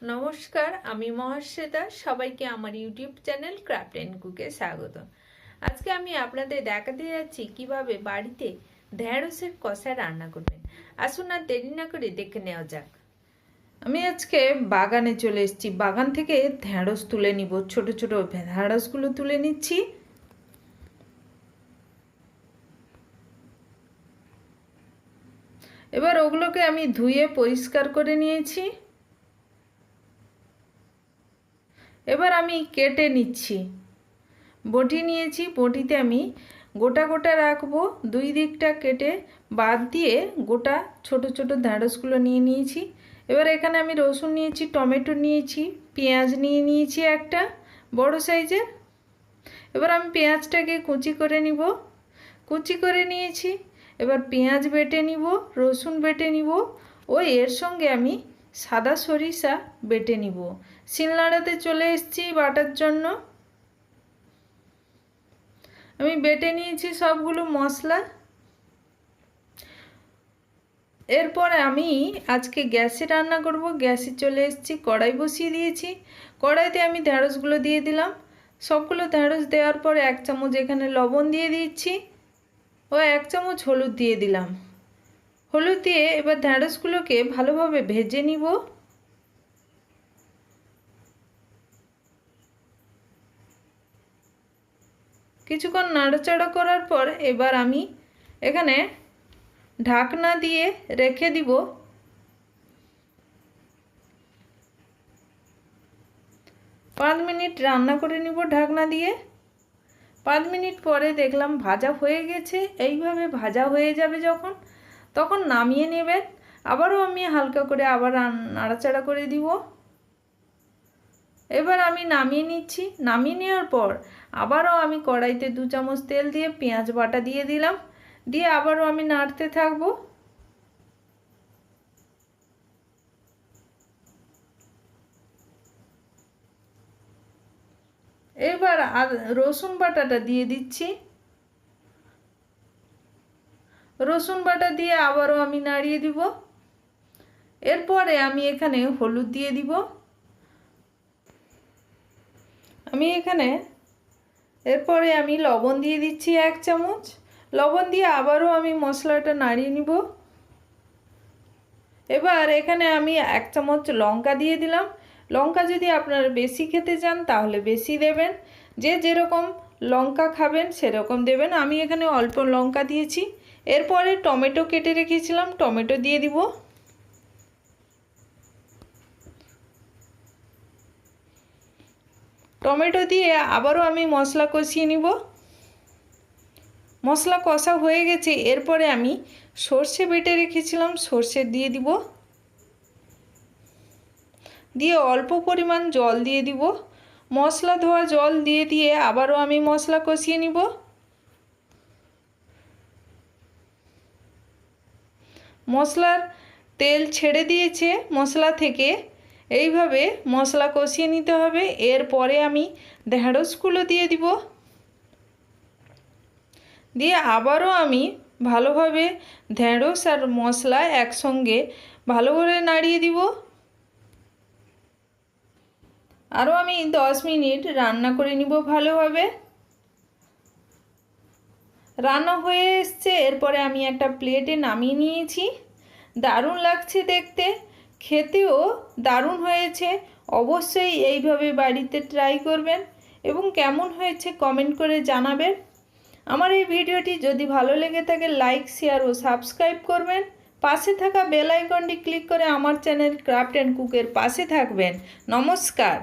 নমস্কার, আমি মহাশ্বেতা। সবাইকে আমার ইউটিউব চ্যানেল ক্রাফট এন্ড কুকে স্বাগত। আজকে আমি আপনাদের দেখাতে যাচ্ছি কিভাবে বাড়িতে ঢেঁড়সের কষা রান্না করবেন। আসুন আর দেরি না করে দেখে নেওয়া যাক। আমি আজকে বাগানে চলে এসেছি। বাগান থেকে ঢেঁড়স তুলে নিব। ছোট ছোট ঢেঁড়সগুলো তুলে নিচ্ছি। এবার ওগুলোকে আমি ধুয়ে পরিষ্কার করে নিয়েছি। এবার আমি কেটে নিচ্ছি। বটি নিয়েছি, বটিতে আমি গোটা গোটা রাখবো। দুই দিকটা কেটে বাদ দিয়ে গোটা ছোট ছোট ঢেঁড়সগুলো নিয়ে নিয়েছি। এবার এখানে আমি রসুন নিয়েছি, টমেটো নিয়েছি, পেঁয়াজ নিয়ে নিয়েছি একটা বড় সাইজের। এবার আমি পেঁয়াজটাকে কুচি করে নিব। কুচি করে নিয়েছি। এবার পেঁয়াজ বেটে নিব, রসুন বেটে নিব, ও এর সঙ্গে আমি সাদা সরিষা বেটে নিব। শিলনোড়াতে চলে এসেছি বাটার জন্য। আমি বেটে নিয়েছি সবগুলো মশলা। এরপরে আমি আজকে গ্যাসে রান্না করব। গ্যাসে চলে এসেছি, কড়াই বসিয়ে দিয়েছি। কড়াইতে আমি ঢেঁড়সগুলো দিয়ে দিলাম। সবগুলো ঢেঁড়স দেওয়ার পরে 1 চামচ এখানে লবণ দিয়ে দিচ্ছি ও 1 চামচ হলুদ দিয়ে দিলাম। হলুদ দিয়ে এবার ঢেঁড়সগুলোকে ভালোভাবে ভেজে নিব। কিছুক্ষণ নাড়াচাড়া করার পর এবার আমি এখানে ঢাকনা দিয়ে রেখে দিব। 5 মিনিট রান্না করে নিব ঢাকনা দিয়ে। 5 মিনিট পরে দেখলাম ভাজা হয়ে গেছে। এইভাবে ভাজা হয়ে যাবে যখন, তখন নামিয়ে নেবেন। আবারও আমি হালকা করে আবার নাড়াচাড়া করে দিব। এবার আমি নামিয়ে নিচ্ছি। নামিয়ে নেওয়ার পর আবারও আমি কড়াইতে 2 চামচ তেল দিয়ে পেঁয়াজ বাটা দিয়ে দিলাম। দিয়ে আবারও আমি নাড়তে থাকবো। এবার রসুন বাটাটা দিয়ে দিচ্ছি। রসুন বাটা দিয়ে আবারও আমি নাড়িয়ে দিব। এরপরে আমি এখানে হলুদ দিয়ে দিব। এরপরে আমি লবণ দিয়ে দিচ্ছি 1 চামচ। লবণ দিয়ে আবারও আমি মশলাটা নাড়িয়ে নিব। এবার এখানে আমি 1 চামচ লঙ্কা দিয়ে দিলাম। লঙ্কা যদি আপনারা বেশি খেতে চান তাহলে বেশি দেবেন। যে যেরকম লঙ্কা খাবেন সেরকম দেবেন। আমি এখানে অল্প লঙ্কা দিয়েছি। এরপরে টমেটো কেটে রেখেছিলাম, টমেটো দিয়ে দিব। টমেটো দিয়ে আবারও আমি মশলা কষিয়ে নিব। মশলা কষা হয়ে গেছে। এরপরে আমি সর্ষে বেটে রেখেছিলাম, সর্ষে দিয়ে দিব। দিয়ে অল্প পরিমাণ জল দিয়ে দিব। মশলা ধোয়া জল দিয়ে দিয়ে আবারও আমি মশলা কষিয়ে নিব। মশলার তেল ছেড়ে দিয়েছে মশলা থেকে। এইভাবে মশলা কষিয়ে নিতে হবে। এরপরে আমি ঢেঁড়সগুলো দিয়ে দিব। দিয়ে আবারও আমি ভালোভাবে ঢেঁড়স আর মশলা একসঙ্গে ভালো করে নাড়িয়ে দিব। আরও আমি 10 মিনিট রান্না করে নিব ভালোভাবে। রান্না হয়ে এসছে। এরপরে আমি একটা প্লেটে নামিয়ে নিয়েছি। দারুণ লাগছে দেখতে, খেতেও দারুণ হয়েছে। অবশ্যই এইভাবে বাড়িতে ট্রাই করবেন এবং কেমন হয়েছে কমেন্ট করে জানাবেন। আমার এই ভিডিওটি যদি ভালো লেগে থাকে লাইক, শেয়ার ও সাবস্ক্রাইব করবেন। পাশে থাকা বেল আইকনটি ক্লিক করে আমার চ্যানেল ক্রাফট অ্যান্ড কুকের পাশে থাকবেন। নমস্কার।